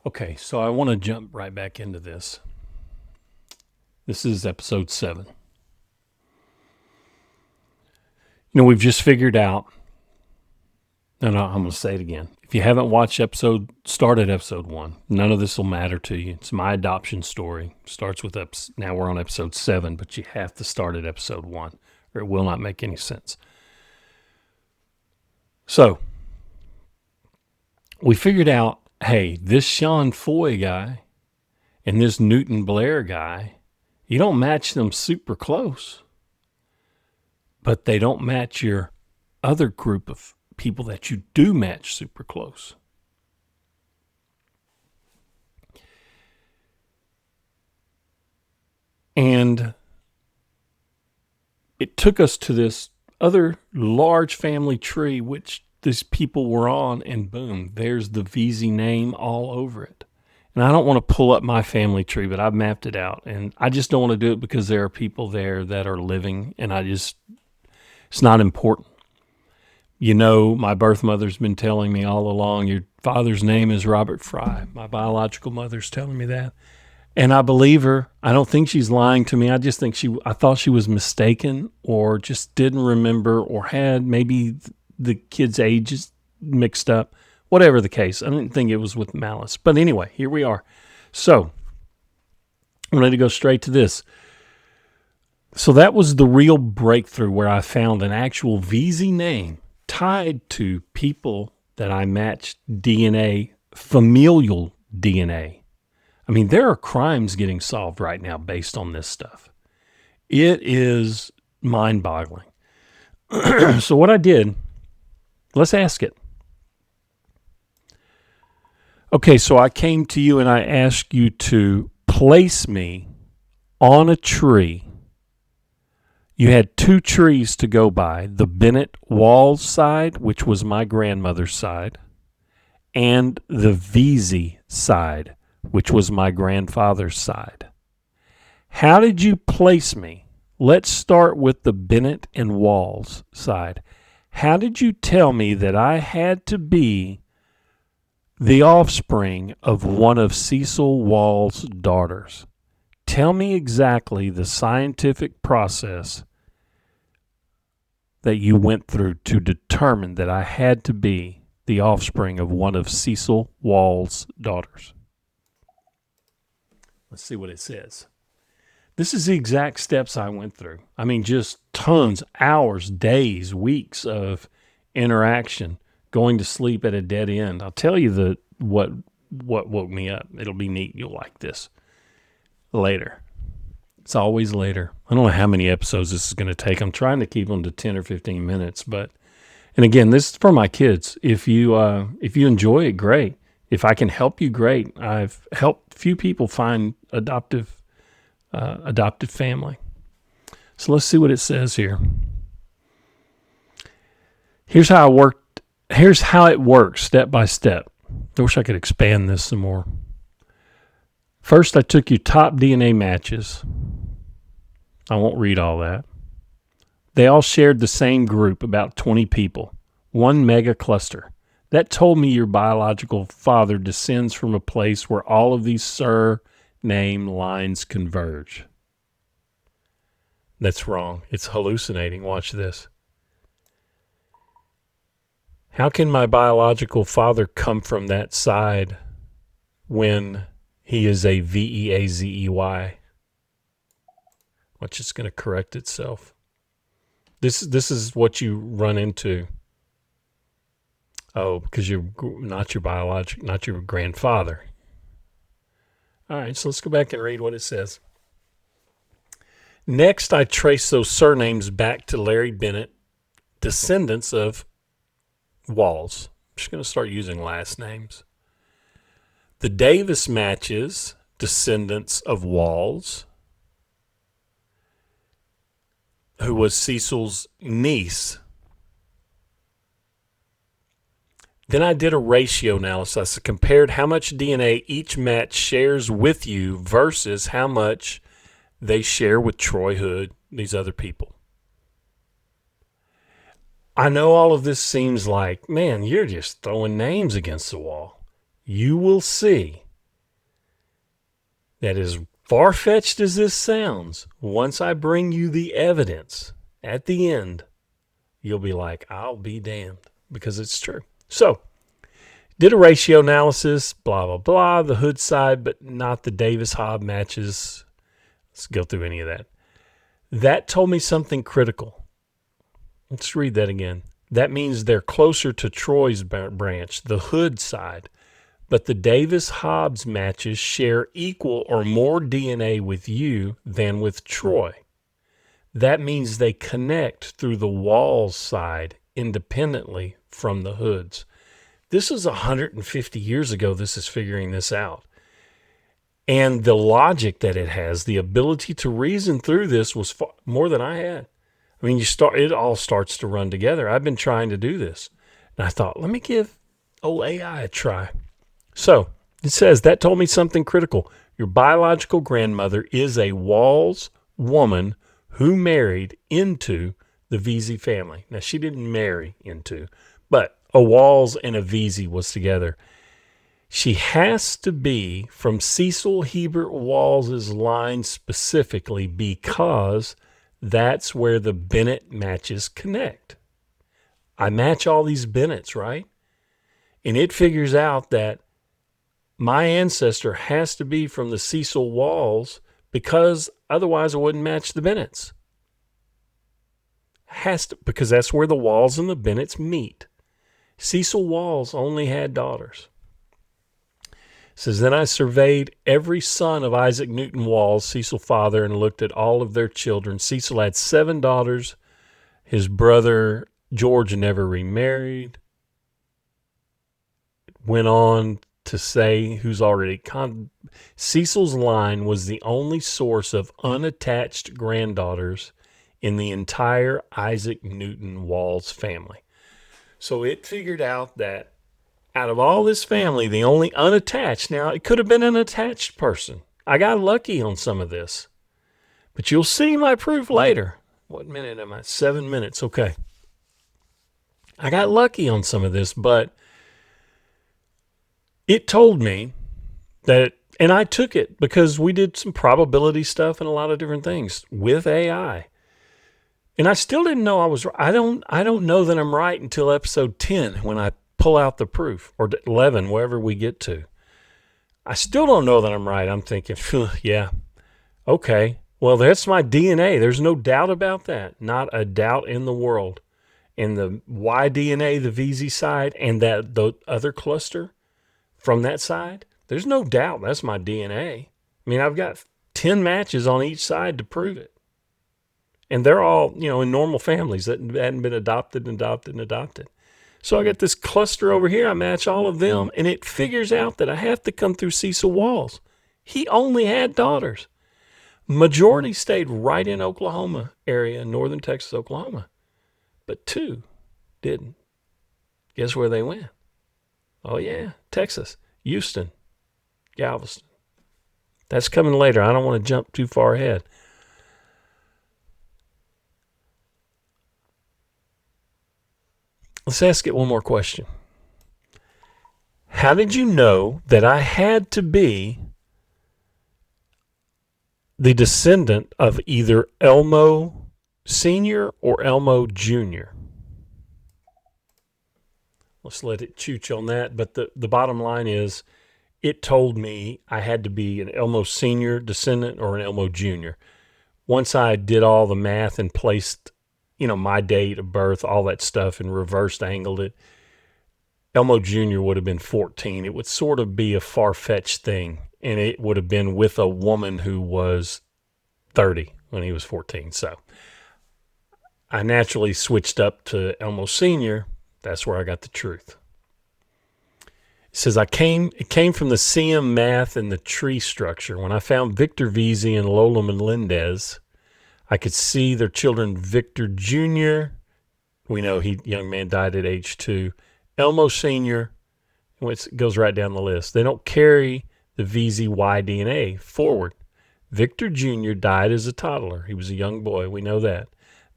Okay, so I want to jump right back into this. This is episode 7. We've just figured out, and I'm going to say it again. If you haven't watched start at episode 1. None of this will matter to you. It's my adoption story. Starts with now we're on episode 7, but you have to start at episode 1, or it will not make any sense. So, we figured out, hey, this Sean Foy guy and this Newton Blair guy, you don't match them super close, but they don't match your other group of people that you do match super close. And it took us to this other large family tree, which these people were on, and boom, there's the VZ name all over it. And I don't want to pull up my family tree, but I've mapped it out. And I just don't want to do it because there are people there that are living, and it's not important. My birth mother's been telling me all along, your father's name is Robert Fry. My biological mother's telling me that. And I believe her. I don't think she's lying to me. I just think I thought she was mistaken or just didn't remember or had maybe the kid's ages mixed up. Whatever the case. I didn't think it was with malice. But anyway, here we are. So, I'm ready to go straight to this. So that was the real breakthrough where I found an actual VZ name tied to people that I matched DNA, familial DNA. I mean, there are crimes getting solved right now based on this stuff. It is mind-boggling. So what I did, let's ask it. Okay, so I came to you and I asked you to place me on a tree. You had 2 trees to go by, the Bennett Walls side, which was my grandmother's side, and the VZ side, which was my grandfather's side. How did you place me? Let's start with the Bennett and Walls side. How did you tell me that I had to be the offspring of one of Cecil Walls' daughters? Tell me exactly the scientific process that you went through to determine that I had to be the offspring of one of Cecil Walls' daughters. Let's see what it says. This is the exact steps I went through. I mean, just tons, hours, days, weeks of interaction, going to sleep at a dead end. I'll tell you what woke me up. It'll be neat. You'll like this. Later. It's always later. I don't know how many episodes this is going to take. I'm trying to keep them to 10 or 15 minutes. And again, this is for my kids. If you enjoy it, great. If I can help you, great. I've helped few people find adoptive family. So let's see what it says here. Here's how it works step by step. I wish I could expand this some more. First, I took your top DNA matches. I won't read all that. They all shared the same group, about 20 people, one mega cluster. That told me your biological father descends from a place where all of these surname lines converge. That's wrong. It's hallucinating. Watch this. How can my biological father come from that side when he is a VEAZEY? Watch, it's going to correct itself. This is what you run into. Oh, because you're not your grandfather. All right, so let's go back and read what it says. Next, I trace those surnames back to Larry Bennett, descendants of Walls. I'm just going to start using last names. The Davis matches, descendants of Walls, who was Cecil's niece. Then I did a ratio analysis. I compared how much DNA each match shares with you versus how much they share with Troy Hood, these other people. I know all of this seems like, man, you're just throwing names against the wall. You will see that as far-fetched as this sounds, once I bring you the evidence at the end, you'll be like, I'll be damned, because it's true. So, did a ratio analysis, blah, blah, blah, the Hood side, but not the Davis-Hobb matches. Let's go through any of that. That told me something critical. Let's read that again. That means they're closer to Troy's branch, the Hood side, but the Davis-Hobbs matches share equal or more DNA with you than with Troy. That means they connect through the Walls side independently from the Hoods. This is 150 years ago, this is figuring this out. And the logic that it has, the ability to reason through this was more than I had. I mean, it all starts to run together. I've been trying to do this. And I thought, let me give old AI a try. So it says, that told me something critical. Your biological grandmother is a Walls woman who married into the Veazey family. Now, she didn't marry into, but a Walls and a Veazey was together. She has to be from Cecil Hebert Walls' line specifically because that's where the Bennett matches connect. I match all these Bennetts, right? And it figures out that my ancestor has to be from the Cecil Walls because otherwise I wouldn't match the Bennetts. Has to, because that's where the Walls and the Bennetts meet. Cecil Walls only had daughters. It says, then I surveyed every son of Isaac Newton Walls, Cecil father, and looked at all of their children. Cecil had 7 daughters. His brother George never remarried. Went on to say who's already Cecil's line was the only source of unattached granddaughters in the entire Isaac Newton Walls family. So it figured out that out of all this family, the only unattached, now it could have been an attached person. I got lucky on some of this, but you'll see my proof later. What minute am I? 7 minutes. Okay. I got lucky on some of this, but it told me that, and I took it because we did some probability stuff and a lot of different things with AI. And I still didn't know I was right. I don't know that I'm right until episode 10 when I pull out the proof, or 11, wherever we get to. I still don't know that I'm right. I'm thinking, yeah, okay. Well, that's my DNA. There's no doubt about that. Not a doubt in the world. And the Y DNA, the VZ side, and that the other cluster from that side, there's no doubt that's my DNA. I mean, I've got 10 matches on each side to prove it. And they're all, in normal families that hadn't been adopted. So I got this cluster over here. I match all of them, and it figures out that I have to come through Cecil Walls. He only had daughters. Majority stayed right in Oklahoma area, northern Texas, Oklahoma. But 2 didn't. Guess where they went? Oh, yeah, Texas, Houston, Galveston. That's coming later. I don't want to jump too far ahead. Let's ask it one more question. How did you know that I had to be the descendant of either Elmo Sr. or Elmo Jr.? Let's let it chooch on that. But the bottom line is it told me I had to be an Elmo Sr. descendant or an Elmo Jr. Once I did all the math and placed my date of birth, all that stuff, and reversed angled it, Elmo Jr. would have been 14. It would sort of be a far-fetched thing, and it would have been with a woman who was 30 when he was 14. So I naturally switched up to Elmo Sr. That's where I got the truth. It says, it came from the CM math and the tree structure. When I found Victor Veazey and Lola Melendez, I could see their children, Victor Jr., we know young man died at age 2, Elmo Sr., it goes right down the list. They don't carry the VZY DNA forward. Victor Jr. died as a toddler. He was a young boy. We know that.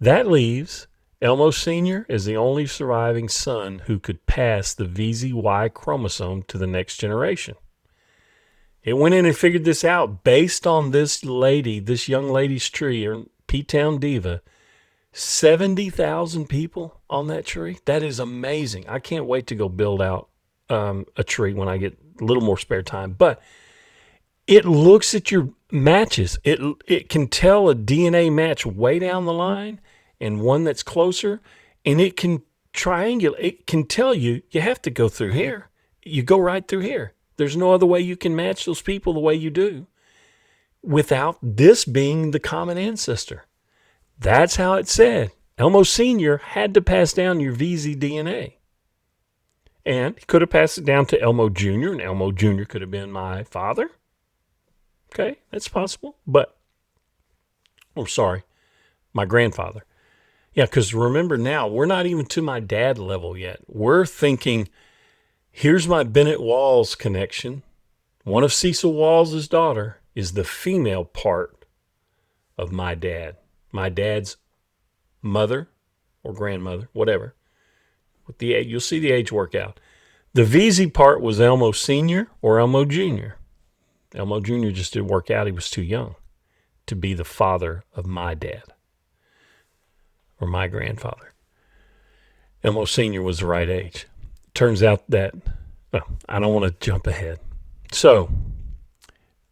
That leaves Elmo Sr. as the only surviving son who could pass the VZY chromosome to the next generation. It went in and figured this out based on this lady, this young lady's tree, or P-Town Diva. 70,000 people on that tree. That is amazing. I can't wait to go build out a tree when I get a little more spare time. But it looks at your matches. It can tell a DNA match way down the line and one that's closer, and it can triangulate. It can tell you have to go through here. You go right through here. There's no other way you can match those people the way you do without this being the common ancestor. That's how it said. Elmo Sr. had to pass down your VZ DNA. And he could have passed it down to Elmo Jr., and Elmo Jr. could have been my father. Okay, that's possible. But, my grandfather. Yeah, because remember now, we're not even to my dad level yet. We're thinking, here's my Bennett Walls connection. One of Cecil Walls' daughter is the female part of my dad. My dad's mother or grandmother, whatever. With the age, you'll see the age work out. The VZ part was Elmo Sr. or Elmo Jr. Elmo Jr. just didn't work out. He was too young to be the father of my dad or my grandfather. Elmo Sr. was the right age. Turns out that, well, I don't want to jump ahead. So,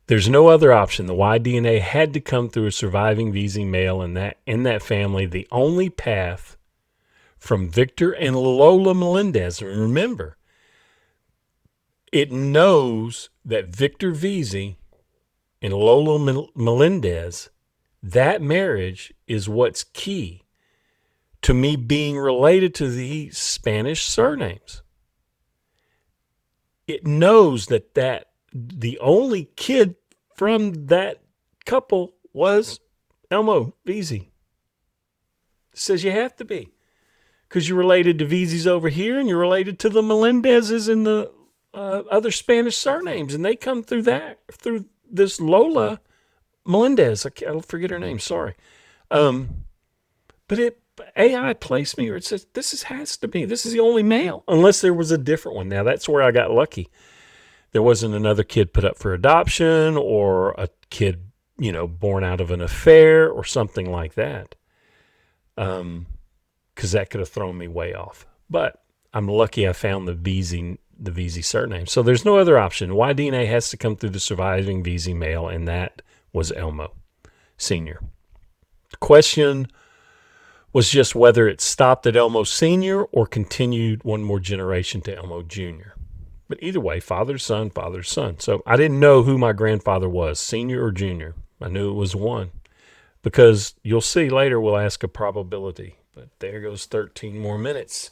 there's no other option. The Y DNA had to come through a surviving VZ male in that family. The only path from Victor and Lola Melendez. And remember, it knows that Victor VZ and Lola Melendez, that marriage is what's key to me being related to the Spanish surnames. It knows that the only kid from that couple was Elmo VZ. It says you have to be, because you're related to VZs over here, and you're related to the Melendezes and the other Spanish surnames, and they come through this Lola Melendez. I'll forget her name. Sorry, but AI placed me, or it says has to be. This is the only male, unless there was a different one. Now that's where I got lucky. There wasn't another kid put up for adoption, or a kid, born out of an affair, or something like that. Because that could have thrown me way off. But I'm lucky I found the VZ surname. So there's no other option. Y DNA has to come through the surviving VZ male, and that was Elmo Sr. The question was just whether it stopped at Elmo Sr. or continued one more generation to Elmo Jr. But either way, father's son, father's son. So I didn't know who my grandfather was, senior or junior. I knew it was one, because you'll see later we'll ask a probability. But there goes 13 more minutes.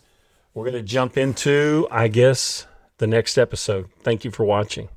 We're going to jump into, I guess, the next episode. Thank you for watching.